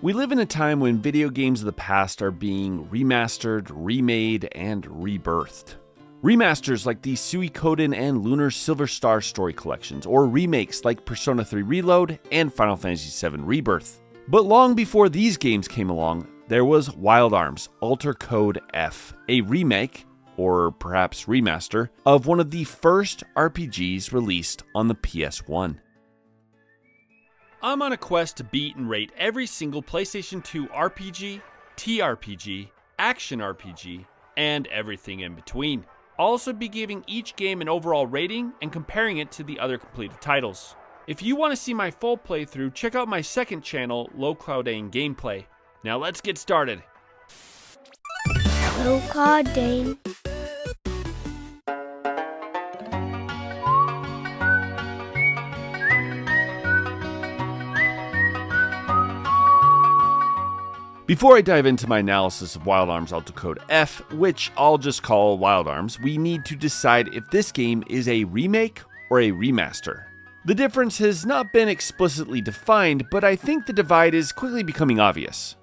We live in a time when video games of the past are being remastered, remade, and rebirthed. Remasters like the Suikoden and Lunar Silver Star story collections, or remakes like Persona 3 Reload and Final Fantasy VII Rebirth. But long before these games came along, there was Wild Arms Alter Code F, a remake, or perhaps remaster, of one of the first RPGs released on the PS1. I'm on a quest to beat and rate every single PlayStation 2 RPG, TRPG, Action RPG, and everything in between. I'll also be giving each game an overall rating and comparing it to the other completed titles. If you want to see my full playthrough, check out my second channel, Low Cloud Dane Gameplay. Now let's get started. Low Cloud Dane. Before I dive into my analysis of Wild Arms Alter Code F, which I'll just call Wild Arms, we need to decide if this game is a remake or a remaster. The difference has not been explicitly defined, but I think the divide is quickly becoming obvious.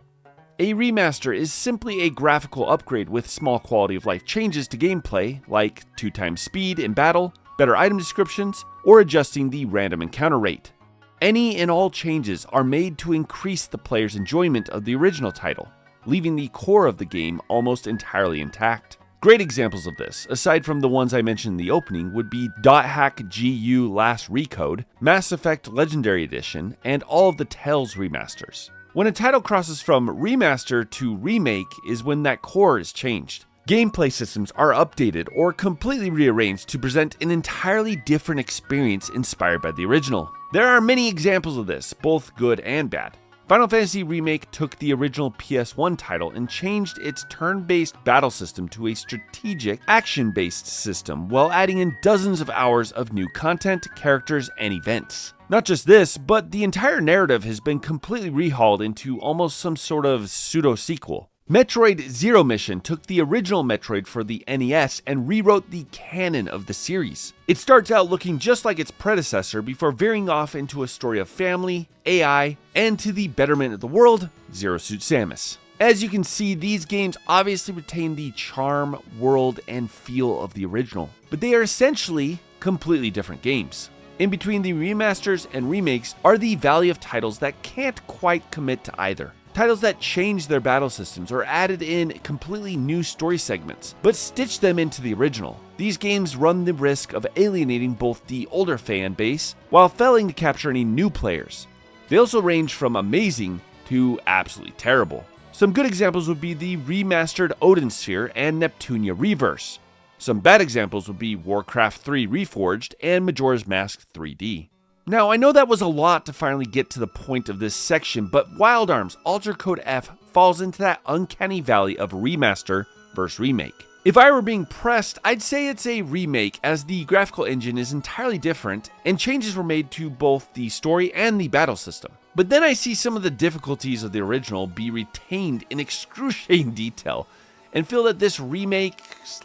A remaster is simply a graphical upgrade with small quality of life changes to gameplay, like 2x speed in battle, better item descriptions, or adjusting the random encounter rate. Any and all changes are made to increase the player's enjoyment of the original title, leaving the core of the game almost entirely intact. Great examples of this, aside from the ones I mentioned in the opening, would be .hack GU Last Recode, Mass Effect Legendary Edition, and all of the Tales remasters. When a title crosses from remaster to remake is when that core is changed. Gameplay systems are updated or completely rearranged to present an entirely different experience inspired by the original. There are many examples of this, both good and bad. Final Fantasy Remake took the original PS1 title and changed its turn-based battle system to a strategic, action-based system, while adding in dozens of hours of new content, characters, and events. Not just this, but the entire narrative has been completely rehauled into almost some sort of pseudo-sequel. Metroid Zero Mission took the original Metroid for the NES and rewrote the canon of the series. It starts out looking just like its predecessor before veering off into a story of family, AI, and to the betterment of the world, Zero Suit Samus. As you can see, these games obviously retain the charm, world, and feel of the original, but they are essentially completely different games. In between the remasters and remakes are the valley of titles that can't quite commit to either. Titles that changed their battle systems or added in completely new story segments, but stitched them into the original. These games run the risk of alienating both the older fan base while failing to capture any new players. They also range from amazing to absolutely terrible. Some good examples would be the remastered Odin Sphere and Neptunia Reverse. Some bad examples would be Warcraft 3 Reforged and Majora's Mask 3D. Now, I know that was a lot to finally get to the point of this section, but Wild Arms Alter Code F falls into that uncanny valley of remaster versus remake. If I were being pressed, I'd say it's a remake, as the graphical engine is entirely different and changes were made to both the story and the battle system. But then I see some of the difficulties of the original be retained in excruciating detail and feel that this remake,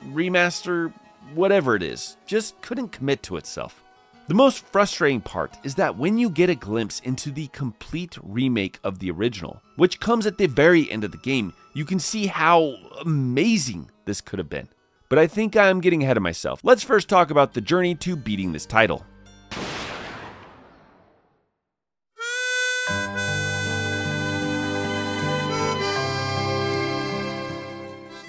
remaster, whatever it is, just couldn't commit to itself. The most frustrating part is that when you get a glimpse into the complete remake of the original, which comes at the very end of the game, you can see how amazing this could have been. But I think I'm getting ahead of myself. Let's first talk about the journey to beating this title.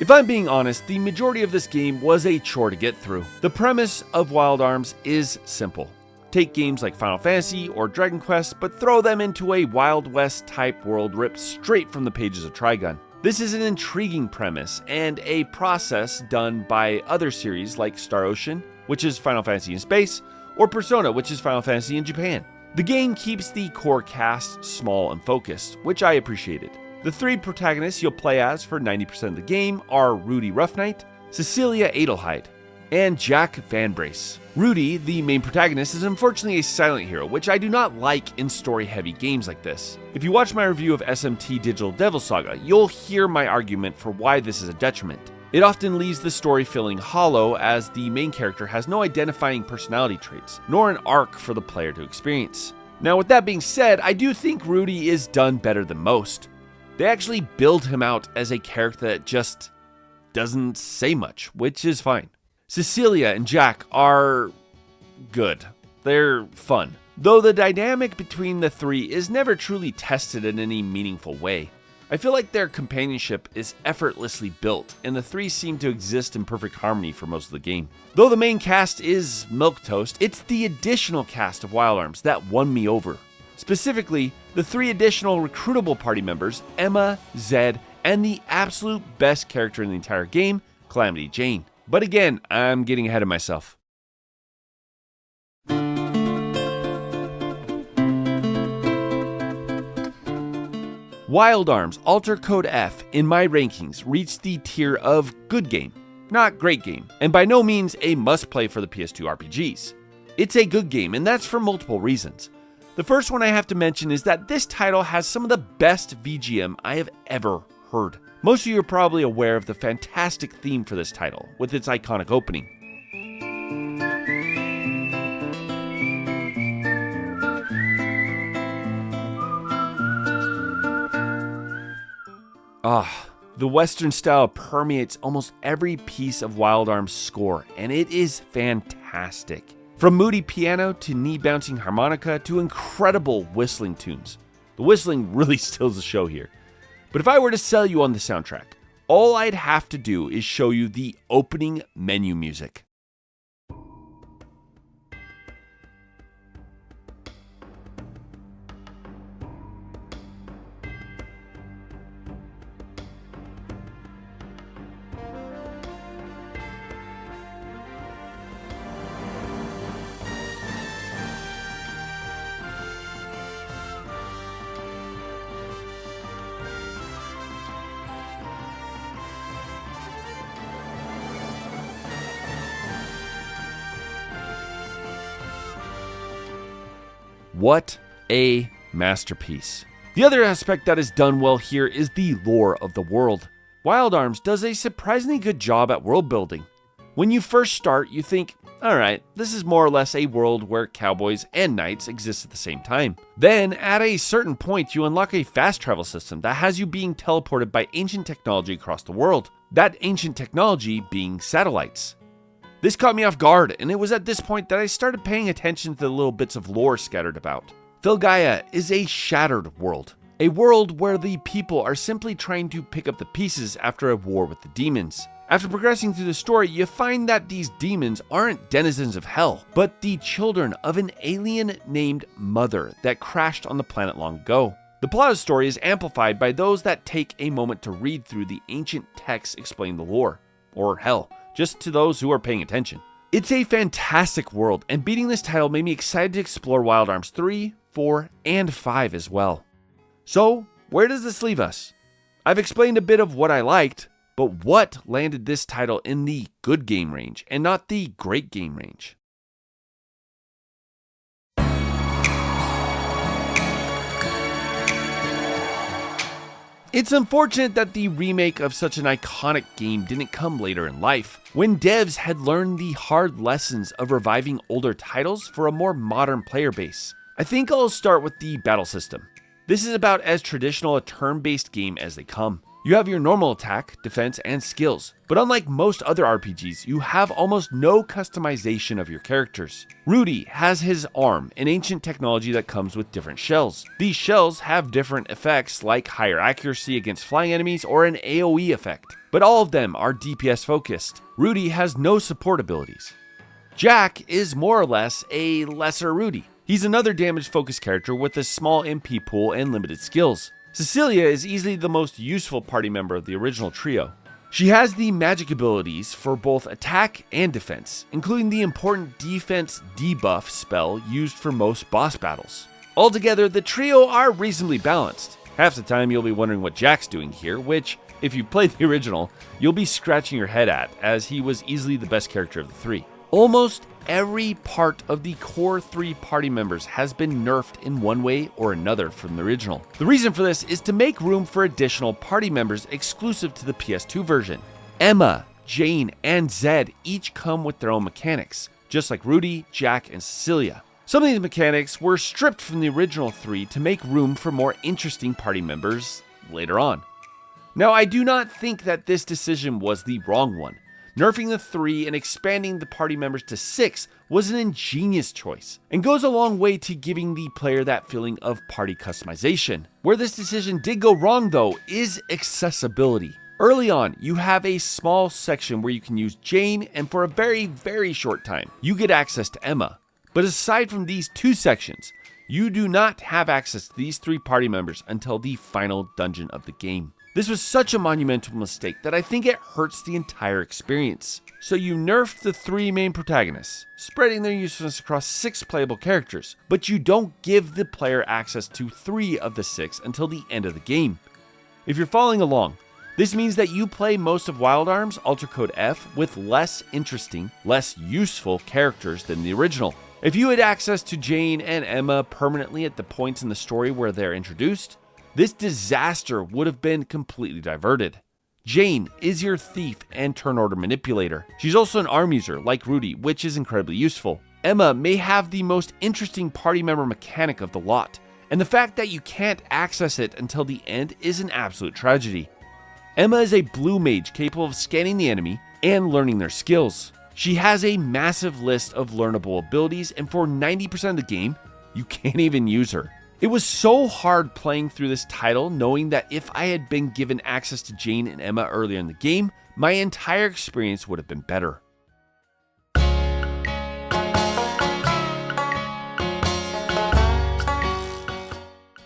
If I'm being honest, the majority of this game was a chore to get through. The premise of Wild Arms is simple. Take games like Final Fantasy or Dragon Quest, but throw them into a Wild West type world ripped straight from the pages of Trigun. This is an intriguing premise and a process done by other series like Star Ocean, which is Final Fantasy in space, or Persona, which is Final Fantasy in Japan. The game keeps the core cast small and focused, which I appreciated. The three protagonists you'll play as for 90% of the game are Rudy Roughknight, Cecilia Adelheid, and Jack Van Brace. Rudy, the main protagonist, is unfortunately a silent hero, which I do not like in story-heavy games like this. If you watch my review of SMT Digital Devil Saga, you'll hear my argument for why this is a detriment. It often leaves the story feeling hollow, as the main character has no identifying personality traits, nor an arc for the player to experience. Now, with that being said, I do think Rudy is done better than most. They actually build him out as a character that just doesn't say much, which is fine. Cecilia and Jack are good. They're fun, though the dynamic between the three is never truly tested in any meaningful way. I feel like their companionship is effortlessly built, and the three seem to exist in perfect harmony for most of the game. Though the main cast is milquetoast, it's the additional cast of Wild Arms that won me over. Specifically, the three additional recruitable party members, Emma, Zed, and the absolute best character in the entire game, Calamity Jane. But again, I'm getting ahead of myself. Wild Arms Alter Code F in my rankings reached the tier of good game, not great game, and by no means a must-play for the PS2 RPGs. It's a good game, and that's for multiple reasons. The first one I have to mention is that this title has some of the best VGM I have ever heard. Most of you are probably aware of the fantastic theme for this title, with its iconic opening. The Western style permeates almost every piece of Wild Arms' score, and it is fantastic. From moody piano to knee-bouncing harmonica to incredible whistling tunes. The whistling really steals the show here. But if I were to sell you on the soundtrack, all I'd have to do is show you the opening menu music. What a masterpiece. The other aspect that is done well here is the lore of the world. Wild Arms does a surprisingly good job at world building. When you first start, you think, alright, this is more or less a world where cowboys and knights exist at the same time. Then, at a certain point, you unlock a fast travel system that has you being teleported by ancient technology across the world. That ancient technology being satellites. This caught me off guard, and it was at this point that I started paying attention to the little bits of lore scattered about. Filgaia is a shattered world. A world where the people are simply trying to pick up the pieces after a war with the demons. After progressing through the story, you find that these demons aren't denizens of hell, but the children of an alien named Mother that crashed on the planet long ago. The plot of the story is amplified by those that take a moment to read through the ancient texts explaining the lore. Or hell, just to those who are paying attention. It's a fantastic world, and beating this title made me excited to explore Wild Arms 3, 4, and 5 as well. So, where does this leave us? I've explained a bit of what I liked, but what landed this title in the good game range and not the great game range? It's unfortunate that the remake of such an iconic game didn't come later in life, when devs had learned the hard lessons of reviving older titles for a more modern player base. I think I'll start with the battle system. This is about as traditional a turn-based game as they come. You have your normal attack, defense, and skills, but unlike most other RPGs, you have almost no customization of your characters. Rudy has his arm, an ancient technology that comes with different shells. These shells have different effects like higher accuracy against flying enemies or an AoE effect, but all of them are DPS focused. Rudy has no support abilities. Jack is more or less a lesser Rudy. He's another damage-focused character with a small MP pool and limited skills. Cecilia is easily the most useful party member of the original trio. She has the magic abilities for both attack and defense, including the important defense debuff spell used for most boss battles. Altogether, the trio are reasonably balanced. Half the time you'll be wondering what Jack's doing here, which, if you played the original, you'll be scratching your head at, as he was easily the best character of the three. Almost every part of the core 3 party members has been nerfed in one way or another from the original. The reason for this is to make room for additional party members exclusive to the PS2 version. Emma, Jane, and Zed each come with their own mechanics, just like Rudy, Jack, and Cecilia. Some of these mechanics were stripped from the original 3 to make room for more interesting party members later on. Now, I do not think that this decision was the wrong one. Nerfing the 3 and expanding the party members to 6 was an ingenious choice, and goes a long way to giving the player that feeling of party customization. Where this decision did go wrong though is accessibility. Early on, you have a small section where you can use Jane, and for a very short time, you get access to Emma. But aside from these 2 sections, you do not have access to these 3 party members until the final dungeon of the game. This was such a monumental mistake that I think it hurts the entire experience. So you nerfed the 3 main protagonists, spreading their usefulness across 6 playable characters, but you don't give the player access to 3 of the 6 until the end of the game. If you're following along, this means that you play most of Wild Arms Alter Code F with less interesting, less useful characters than the original. If you had access to Jane and Emma permanently at the points in the story where they're introduced, this disaster would have been completely diverted. Jane is your thief and turn order manipulator. She's also an arm user like Rudy, which is incredibly useful. Emma may have the most interesting party member mechanic of the lot, and the fact that you can't access it until the end is an absolute tragedy. Emma is a blue mage capable of scanning the enemy and learning their skills. She has a massive list of learnable abilities, and for 90% of the game, you can't even use her. It was so hard playing through this title knowing that if I had been given access to Jane and Emma earlier in the game, my entire experience would have been better.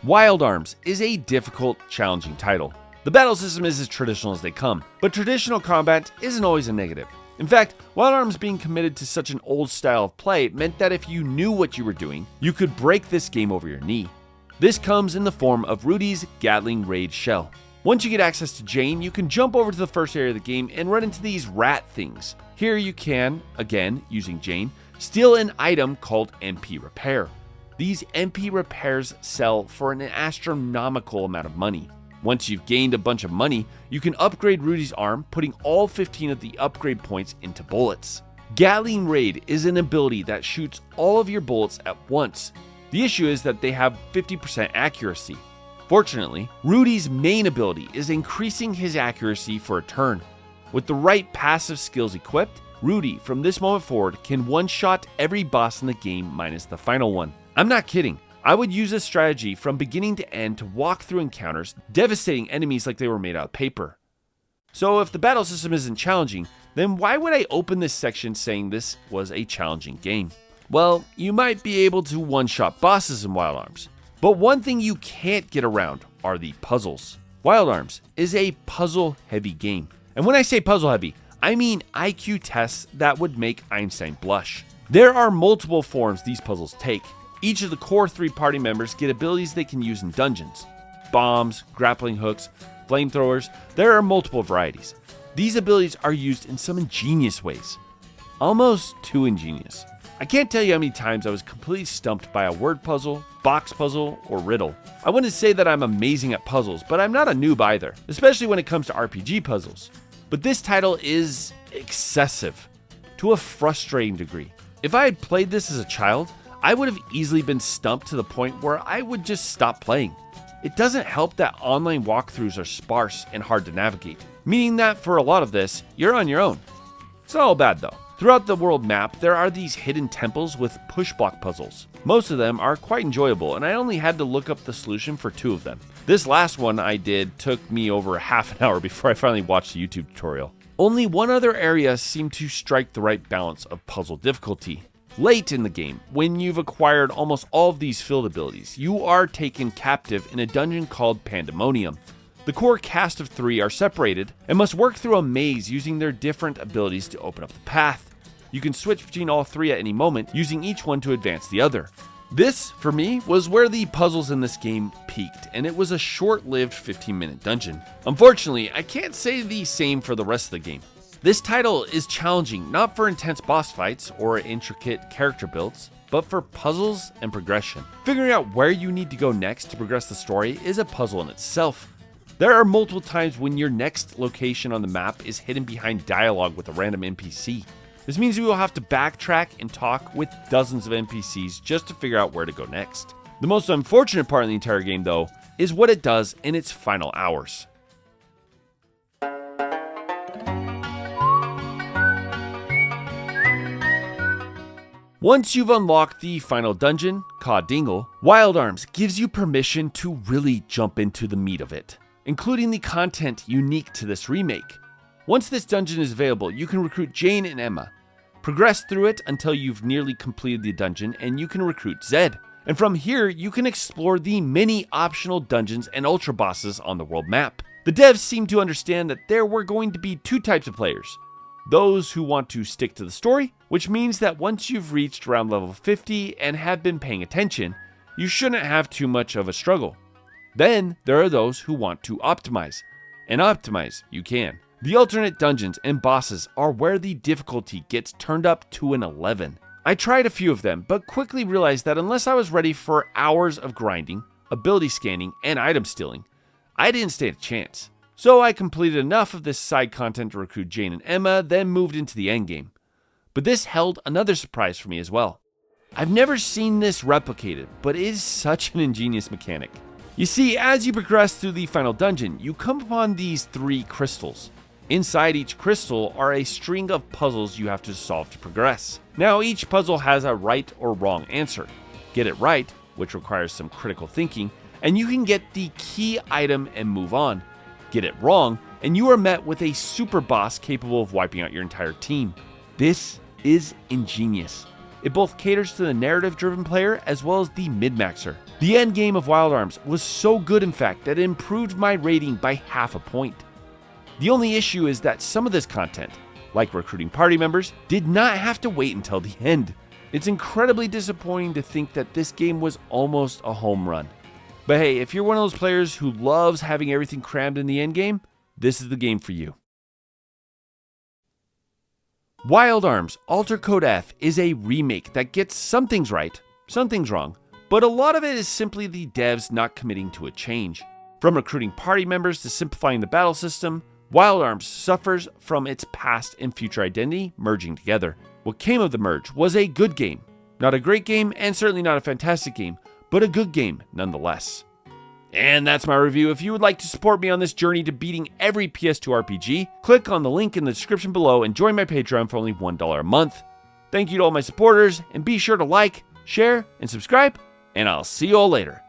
Wild Arms is a difficult, challenging title. The battle system is as traditional as they come, but traditional combat isn't always a negative. In fact, Wild Arms being committed to such an old style of play meant that if you knew what you were doing, you could break this game over your knee. This comes in the form of Rudy's Gatling Raid Shell. Once you get access to Jane, you can jump over to the first area of the game and run into these rat things. Here you can, again using Jane, steal an item called MP Repair. These MP repairs sell for an astronomical amount of money. Once you've gained a bunch of money, you can upgrade Rudy's arm, putting all 15 of the upgrade points into bullets. Gatling Raid is an ability that shoots all of your bullets at once. The issue is that they have 50% accuracy. Fortunately, Rudy's main ability is increasing his accuracy for a turn. With the right passive skills equipped, Rudy from this moment forward can one-shot every boss in the game minus the final one. I'm not kidding. I would use this strategy from beginning to end to walk through encounters, devastating enemies like they were made out of paper. So if the battle system isn't challenging, then why would I open this section saying this was a challenging game? Well, you might be able to one-shot bosses in Wild Arms, but one thing you can't get around are the puzzles. Wild Arms is a puzzle-heavy game, and when I say puzzle-heavy, I mean IQ tests that would make Einstein blush. There are multiple forms these puzzles take. Each of the core 3 party members get abilities they can use in dungeons. Bombs, grappling hooks, flamethrowers, there are multiple varieties. These abilities are used in some ingenious ways. Almost too ingenious. I can't tell you how many times I was completely stumped by a word puzzle, box puzzle, or riddle. I wouldn't say that I'm amazing at puzzles, but I'm not a noob either, especially when it comes to RPG puzzles. But this title is excessive, to a frustrating degree. If I had played this as a child, I would have easily been stumped to the point where I would just stop playing. It doesn't help that online walkthroughs are sparse and hard to navigate, meaning that for a lot of this, you're on your own. It's not all bad though. Throughout the world map, there are these hidden temples with push block puzzles. Most of them are quite enjoyable, and I only had to look up the solution for 2 of them. This last one I did took me over half an hour before I finally watched the YouTube tutorial. Only one other area seemed to strike the right balance of puzzle difficulty. Late in the game, when you've acquired almost all of these field abilities, you are taken captive in a dungeon called Pandemonium. The core cast of 3 are separated and must work through a maze using their different abilities to open up the path. You can switch between all 3 at any moment, using each one to advance the other. This, for me, was where the puzzles in this game peaked, and it was a short-lived 15-minute dungeon. Unfortunately, I can't say the same for the rest of the game. This title is challenging not for intense boss fights or intricate character builds, but for puzzles and progression. Figuring out where you need to go next to progress the story is a puzzle in itself. There are multiple times when your next location on the map is hidden behind dialogue with a random NPC. This means you will have to backtrack and talk with dozens of NPCs just to figure out where to go next. The most unfortunate part of the entire game, though, is what it does in its final hours. Once you've unlocked the final dungeon, Cod Dingle, Wild Arms gives you permission to really jump into the meat of it, including the content unique to this remake. Once this dungeon is available, you can recruit Jane and Emma. Progress through it until you've nearly completed the dungeon and you can recruit Zed. And from here, you can explore the many optional dungeons and ultra bosses on the world map. The devs seem to understand that there were going to be two types of players. Those who want to stick to the story, which means that once you've reached around level 50 and have been paying attention, you shouldn't have too much of a struggle. Then there are those who want to optimize, and optimize you can. The alternate dungeons and bosses are where the difficulty gets turned up to an 11. I tried a few of them, but quickly realized that unless I was ready for hours of grinding, ability scanning, and item stealing, I didn't stand a chance. So I completed enough of this side content to recruit Jane and Emma, then moved into the endgame. But this held another surprise for me as well. I've never seen this replicated, but it is such an ingenious mechanic. You see, as you progress through the final dungeon, you come upon these 3 crystals. Inside each crystal are a string of puzzles you have to solve to progress. Now, each puzzle has a right or wrong answer. Get it right, which requires some critical thinking, and you can get the key item and move on. Get it wrong, and you are met with a super boss capable of wiping out your entire team. This is ingenious. It both caters to the narrative-driven player as well as the mid-maxer. The endgame of Wild Arms was so good, in fact, that it improved my rating by half a point. The only issue is that some of this content, like recruiting party members, did not have to wait until the end. It's incredibly disappointing to think that this game was almost a home run. But hey, if you're one of those players who loves having everything crammed in the endgame, this is the game for you. Wild Arms Alter Code F is a remake that gets some things right, some things wrong, but a lot of it is simply the devs not committing to a change. From recruiting party members to simplifying the battle system, Wild Arms suffers from its past and future identity merging together. What came of the merge was a good game. Not a great game, and certainly not a fantastic game, but a good game nonetheless. And that's my review. If you would like to support me on this journey to beating every PS2 RPG, click on the link in the description below and join my Patreon for only $1 a month. Thank you to all my supporters, and be sure to like, share, and subscribe, and I'll see you all later.